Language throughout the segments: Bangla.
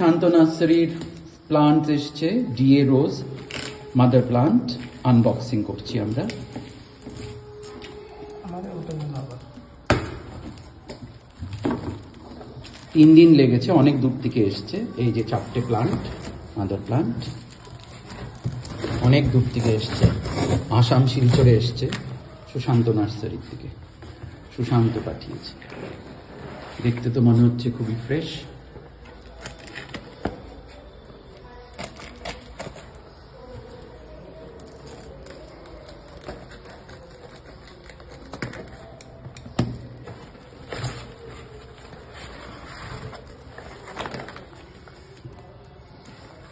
শান্ত নার্সারির প্লান্ট এসছে ডিএ রোজ মাদার প্লান্ট আনবক্সিং করছি আমরা। 3 দিন লেগেছে, অনেক দূর থেকে এসছে। এই যে 4টে প্লান্ট, মাদার প্লান্ট অনেক দূর থেকে এসছে, আসাম শিলচরে এসছে সুশান্ত নার্সারি থেকে। সুশান্ত পাঠিয়েছে। দেখতে তো মনে হচ্ছে খুবই ফ্রেশ।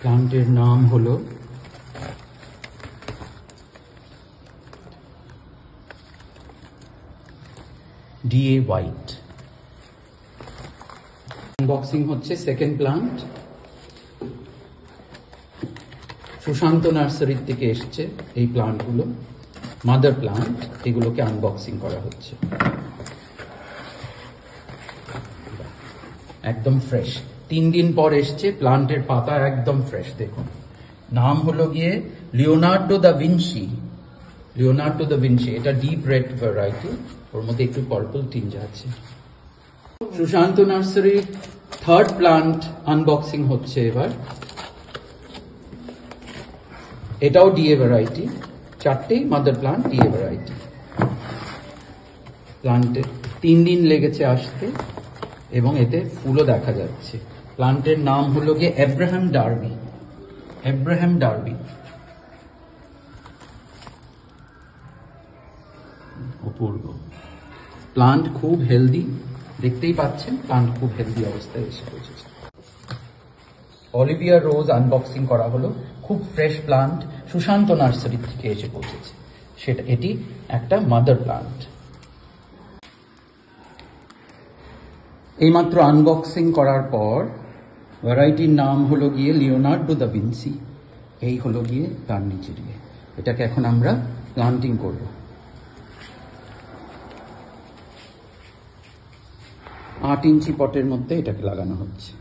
প্লান্টের নাম হলো ডিএ হোয়াইট। আনবক্সিং হচ্ছে সেকেন্ড প্লান্ট। সুশান্ত নার্সারি থেকে এসছে এই প্লান্টগুলো, মাদার প্লান্ট। এগুলোকে আনবক্সিং করা হচ্ছে। একদম ফ্রেশ, 3 দিন পর এসছে। প্লান্টের পাতা একদম ফ্রেশ। দেখুন, নাম হলো গিয়ে Leonardo da Vinci. Leonardo da Vinci, এটা ডিপ রেড ভ্যারাইটি, ওর মধ্যে একটু পার্পল টিঞ্জ আছে। সুশান্ত নার্সারির থার্ড প্লান্ট আনবক্সিং হচ্ছে এবার। এটাও ডিএ ভ্যারাইটি, 4টেই মাদার প্লান্ট ডিএ ভ্যারাইটি। প্লান্টে 3 দিন লেগেছে আসতে এবং এতে ফুলও দেখা যাচ্ছে। প্লান্টের নাম হলো গিয়ে এব্রাহাম ডার্বি। এব্রাহাম ডার্বি অপূর্ব। প্লান্ট খুব হেলদি, দেখতেই পাচ্ছেন প্লান্ট খুব হেলদি অবস্থায় এসে পৌঁছেছে। অলিভিয়া রোজ আনবক্সিং করা হলো, খুব ফ্রেশ প্লান্ট, সুশান্ত নার্সারি থেকে এসে পৌঁছেছে। সেটা এটি একটা মাদার প্লান্ট। এইমাত্র আনবক্সিং করার পর ভ্যারাইটির নাম হলো গিয়ে লিওনার্দো দা ভিঞ্চি। এই হলো গিয়ে তার নিচে দিয়ে। এটাকে এখন আমরা প্লান্টিং করব। 8 ইঞ্চি পটের মধ্যে এটাকে লাগানো হচ্ছে।